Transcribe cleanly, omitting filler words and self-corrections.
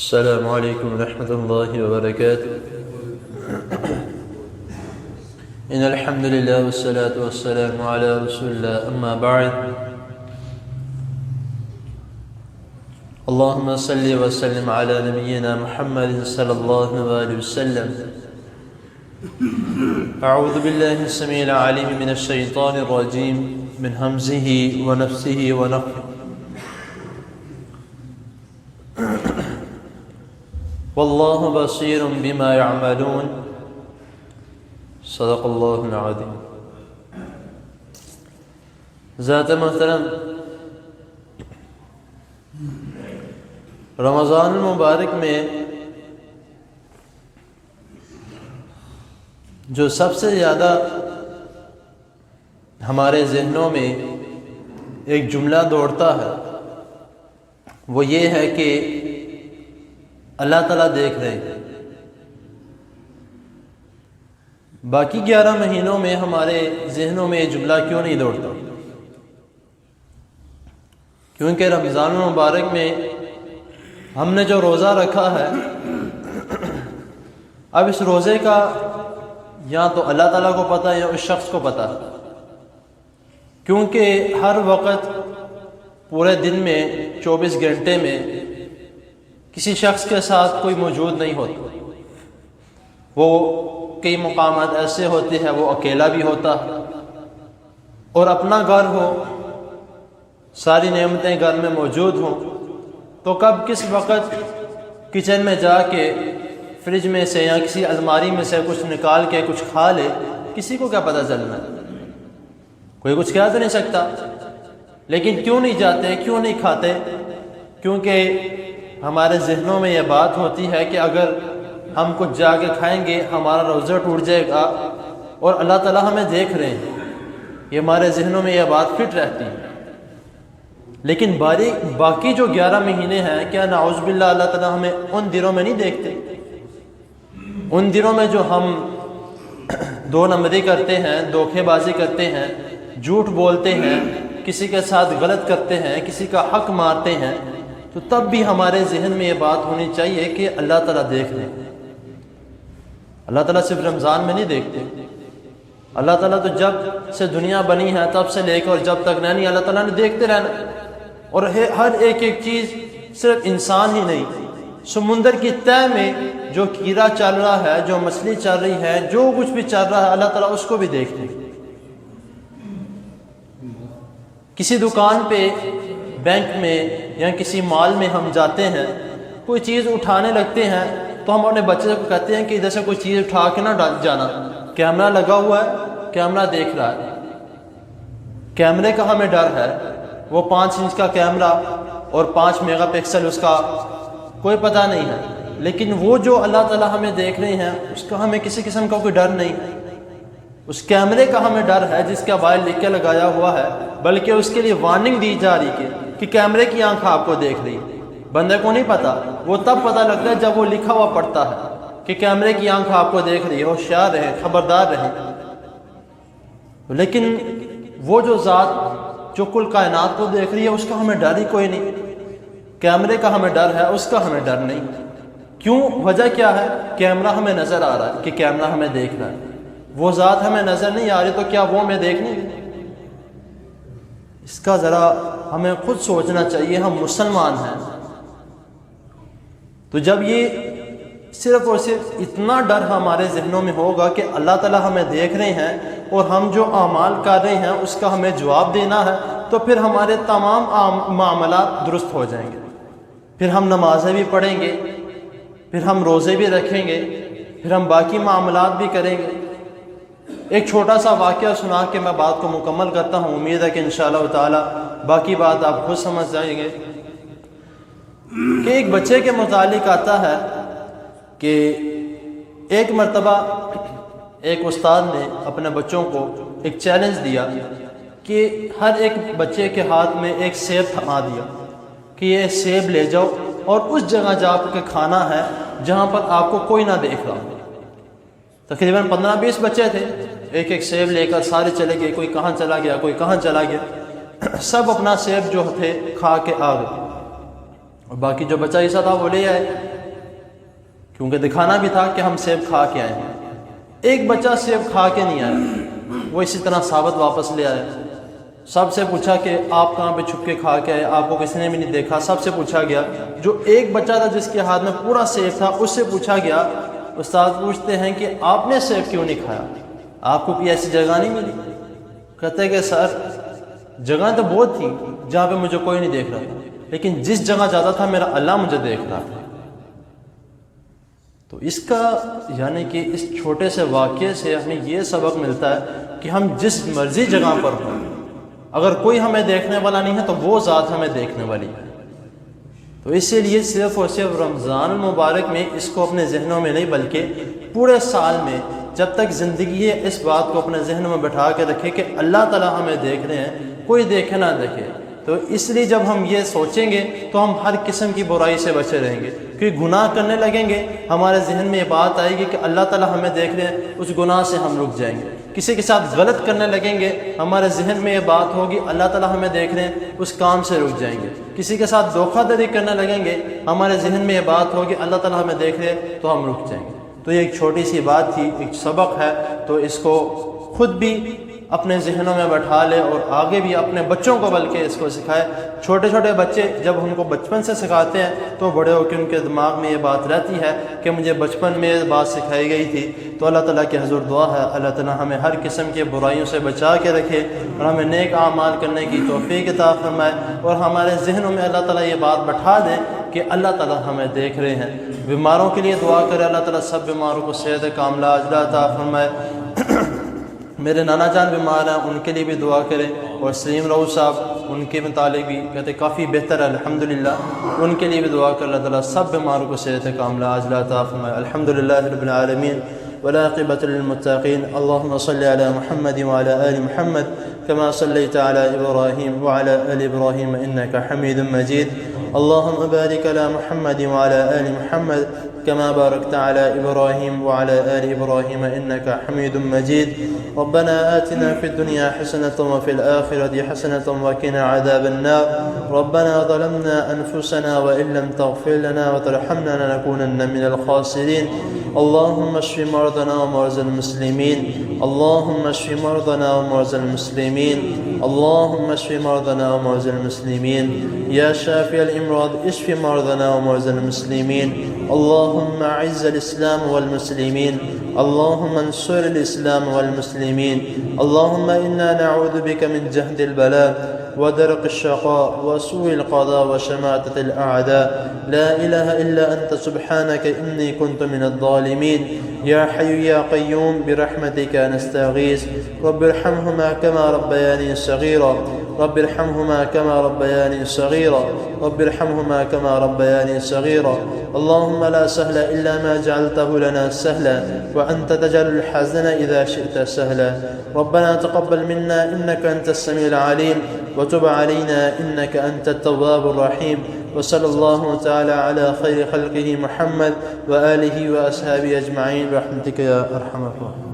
السلام عليكم ورحمة الله وبركاته. إن الحمد لله والصلاة والسلام على رسول الله. أما بعد، اللهم صل وسلم على نبينا محمد صلى الله عليه وسلم. أعوذ بالله السميع العليم من الشيطان الرجيم من همزه ونفسه ونفخه. واللہ بصیر بما یعملون. صدق اللہ العظیم. ذات محترم، رمضان المبارک میں جو سب سے زیادہ ہمارے ذہنوں میں ایک جملہ دوڑتا ہے وہ یہ ہے کہ اللہ تعالیٰ دیکھ رہے ہیں. باقی 11 مہینوں میں ہمارے ذہنوں میں یہ جملہ کیوں نہیں دوڑتا؟ کیونکہ رمضان المبارک میں ہم نے جو روزہ رکھا ہے، اب اس روزے کا یا تو اللہ تعالیٰ کو پتہ یا اس شخص کو پتہ، کیونکہ ہر وقت پورے دن میں 24 گھنٹے میں کسی شخص کے ساتھ کوئی موجود نہیں ہوتا. وہ کئی مقامات ایسے ہوتے ہیں وہ اکیلا بھی ہوتا ہے، اور اپنا گھر ہو، ساری نعمتیں گھر میں موجود ہوں، تو کب کس وقت کچن میں جا کے فریج میں سے یا کسی الماری میں سے کچھ نکال کے کچھ کھا لے، کسی کو کیا پتہ چلنا ہے؟ کوئی کچھ کہہ تو نہیں سکتا. لیکن کیوں نہیں جاتے، کیوں نہیں کھاتے؟ کیونکہ ہمارے ذہنوں میں یہ بات ہوتی ہے کہ اگر ہم کچھ جا کے کھائیں گے ہمارا روزہ ٹوٹ جائے گا، اور اللہ تعالیٰ ہمیں دیکھ رہے ہیں. یہ ہمارے ذہنوں میں یہ بات فٹ رہتی ہے. لیکن باقی جو 11 مہینے ہیں، کیا نعوذ باللہ اللہ تعالیٰ ہمیں ان دنوں میں نہیں دیکھتے؟ ان دنوں میں جو ہم 2 نمبری کرتے ہیں، دھوکے بازی کرتے ہیں، جھوٹ بولتے ہیں، کسی کے ساتھ غلط کرتے ہیں، کسی کا حق مارتے ہیں، تو تب بھی ہمارے ذہن میں یہ بات ہونی چاہیے کہ اللہ تعالیٰ دیکھ رہے ہیں. اللہ تعالیٰ صرف رمضان میں نہیں دیکھتے. اللہ تعالیٰ تو جب سے دنیا بنی ہے تب سے لے کر جب تک نہیں، اللہ تعالیٰ نے دیکھتے رہنا. اور ہر ایک چیز، صرف انسان ہی نہیں، سمندر کی تہ میں جو کیڑا چل رہا ہے، جو مچھلی چل رہی ہے، جو کچھ بھی چل رہا ہے، اللہ تعالیٰ اس کو بھی دیکھتے ہیں. کسی دکان پہ، بینک میں یا کسی مال میں ہم جاتے ہیں، کوئی چیز اٹھانے لگتے ہیں تو ہم اپنے بچے کو کہتے ہیں کہ ادھر سے کوئی چیز اٹھا کے نہ جانا، کیمرہ لگا ہوا ہے، کیمرہ دیکھ رہا ہے. کیمرے کا ہمیں ڈر ہے. وہ 5 انچ کا کیمرہ اور 5 میگا پکسل، اس کا کوئی پتہ نہیں ہے. لیکن وہ جو اللہ تعالیٰ ہمیں دیکھ رہے ہیں اس کا ہمیں کسی قسم کا کوئی ڈر نہیں. اس کیمرے کا ہمیں ڈر ہے جس کا باہر لکھ کے لگایا ہوا ہے، بلکہ اس کے لیے وارننگ دی جا رہی کہ کیمرے کی آنکھ آپ کو دیکھ رہی. بندے کو نہیں پتا، وہ تب پتہ لگتا ہے جب وہ لکھا ہوا پڑھتا ہے کہ کیمرے کی آنکھ آپ کو دیکھ رہی ہے. ہوشیار رہیں، خبردار رہیں. لیکن وہ جو ذات جو کل کائنات کو دیکھ رہی ہے اس کا ہمیں ڈر ہی کوئی نہیں. کیمرے کا ہمیں ڈر ہے، اس کا ہمیں ڈر نہیں. کیوں؟ وجہ کیا ہے؟ کیمرہ ہمیں نظر آ رہا ہے کہ کیمرہ ہمیں دیکھ رہا ہے. وہ ذات ہمیں نظر نہیں آ رہی تو کیا وہ ہمیں دیکھنے؟ اس کا ذرا ہمیں خود سوچنا چاہیے. ہم مسلمان ہیں تو جب یہ صرف اور صرف اتنا ڈر ہمارے ذہنوں میں ہوگا کہ اللہ تعالیٰ ہمیں دیکھ رہے ہیں اور ہم جو اعمال کر رہے ہیں اس کا ہمیں جواب دینا ہے، تو پھر ہمارے تمام معاملات درست ہو جائیں گے. پھر ہم نمازیں بھی پڑھیں گے، پھر ہم روزے بھی رکھیں گے، پھر ہم باقی معاملات بھی کریں گے. ایک چھوٹا سا واقعہ سنا کے میں بات کو مکمل کرتا ہوں. امید ہے کہ انشاءاللہ تعالی باقی بات آپ خود سمجھ جائیں گے. کہ ایک بچے کے متعلق آتا ہے کہ ایک مرتبہ ایک استاد نے اپنے بچوں کو ایک چیلنج دیا کہ ہر ایک بچے کے ہاتھ میں ایک سیب تھما دیا کہ یہ سیب لے جاؤ اور اس جگہ جا کے کھانا ہے جہاں پر آپ کو کوئی نہ دیکھ رہا. تقریباً 15-20 بچے تھے. ایک سیب لے کر سارے چلے گئے. کوئی کہاں چلا گیا، کوئی کہاں چلا گیا. سب اپنا سیب جو تھے کھا کے آ گئے. اور باقی جو بچہ حصہ تھا وہ لے آئے، کیونکہ دکھانا بھی تھا کہ ہم سیب کھا کے آئے ہیں۔ ایک بچہ سیب کھا کے نہیں آیا، وہ اسی طرح ثابت واپس لے آئے۔ سب سے پوچھا کہ آپ کہاں پہ چھپ کے کھا کے آئے، آپ کو کسی نے بھی نہیں دیکھا۔ سب سے پوچھا گیا، جو ایک بچہ تھا جس کے ہاتھ میں پورا سیب تھا، اس سے پوچھا گیا۔ استاد پوچھتے ہیں کہ آپ نے سیب کیوں نہیں کھایا، آپ کو کوئی ایسی جگہ نہیں ملی؟ کہتے ہیں کہ سر جگہ تو بہت تھی جہاں پہ مجھے کوئی نہیں دیکھ رہا تھا، لیکن جس جگہ جاتا تھا میرا اللہ مجھے دیکھ رہا تھا۔ تو اس کا یعنی کہ اس چھوٹے سے واقعے سے ہمیں یہ سبق ملتا ہے کہ ہم جس مرضی جگہ پر ہوں، اگر کوئی ہمیں دیکھنے والا نہیں ہے تو وہ ذات ہمیں دیکھنے والی ہے۔ تو اسی لیے صرف اور صرف رمضان المبارک میں اس کو اپنے ذہنوں میں نہیں بلکہ پورے سال میں جب تک زندگی ہے اس بات کو اپنے ذہن میں بٹھا کے رکھے کہ اللہ تعالیٰ ہمیں دیکھ رہے ہیں، کوئی دیکھے نہ دیکھے۔ تو اس لیے جب ہم یہ سوچیں گے تو ہم ہر قسم کی برائی سے بچے رہیں گے، کیونکہ گناہ کرنے لگیں گے ہمارے ذہن میں یہ بات آئے گی کہ اللہ تعالیٰ ہمیں دیکھ رہے ہیں، اس گناہ سے ہم رک جائیں گے۔ کسی کے ساتھ غلط کرنے لگیں گے ہمارے ذہن میں یہ بات ہوگی اللہ تعالیٰ ہمیں دیکھ رہے ہیں، اس کام سے رک جائیں گے۔ کسی کے ساتھ دھوکہ دھڑی کرنے لگیں گے ہمارے ذہن میں یہ بات ہوگی اللہ تعالیٰ ہمیں دیکھ رہے ہیں، تو ہم رک جائیں گے۔ تو یہ ایک چھوٹی سی بات تھی، ایک سبق ہے، تو اس کو خود بھی اپنے ذہنوں میں بٹھا لے اور آگے بھی اپنے بچوں کو بلکہ اس کو سکھائے۔ چھوٹے چھوٹے بچے جب ان کو بچپن سے سکھاتے ہیں تو بڑے ہو کے ان کے دماغ میں یہ بات رہتی ہے کہ مجھے بچپن میں یہ بات سکھائی گئی تھی۔ تو اللہ تعالیٰ کی حضور دعا ہے اللہ تعالیٰ ہمیں ہر قسم کی برائیوں سے بچا کے رکھے اور ہمیں نیک اعمال کرنے کی توفیق عطا فرمائے، اور ہمارے ذہنوں میں اللہ تعالیٰ یہ بات بٹھا دے کہ اللہ تعالیٰ ہمیں دیکھ رہے ہیں۔ بیماروں کے لیے دعا کرے اللہ تعالیٰ سب بیماروں کو صحت کاملہ عاجلہ عطا فرمائے۔ میرے نانا جان بیمار ہیں، ان کے لیے بھی دعا کریں، اور سلیم رؤوف صاحب ان کے متعلق بھی کہتے کافی بہتر ہے الحمدللہ، ان کے لیے بھی دعا کر اللہ تعالیٰ سب بیماروں کو صحت کاملہ عاجلہ عطا فرمائے۔ الحمدللہ رب العالمین والعاقبۃ للمتقین، اللهم صل علی محمد وعلى آل محمد كما صليت على إبراهيم وعلى آل إبراهيم إنك حميد مجيد، اللهم بارك على محمد وعلى آل محمد كما باركت على إبراهيم وعلى آل إبراهيم إنك حميد مجيد، ربنا آتنا في الدنيا حسنة وفي الآخرة حسنة وقنا عذاب النار، ربنا ظلمنا أنفسنا وإن لم تغفر لنا وترحمنا لنكونن من الخاسرين، اللهم اشف مرضنا ومرضى المسلمين، اللهم اشف مرضنا ومرضى المسلمين، اللهم اشف مرضنا ومرضى المسلمين، يا شافي الأمراض اشف مرضنا ومرضى المسلمين، اللهم اعز الإسلام والمسلمين، اللهم انصر الإسلام والمسلمين، اللهم إنا نعوذ بك من جهد البلاء ودرك الشقاء وسوء القضاء وشماتة الأعداء، لا إله إلا أنت سبحانك إني كنت من الظالمين، يا حي يا قيوم برحمتك نستغيث، رب ارحمهما كما ربياني صغيرا، رب ارحمهما كما ربياني صغيرا، رب ارحمهما كما ربياني صغيرا، اللهم لا سهل إلا ما جعلته لنا سهلا وأنت تجعل الحزن إذا شئت سهلا، ربنا تقبل منا إنك أنت السميع العليم وتب علينا إنك أنت التواب الرحيم، وصلى الله تعالى على خير خلقه محمد وآله وأصحابه أجمعين برحمتك يا أرحم الراحمين.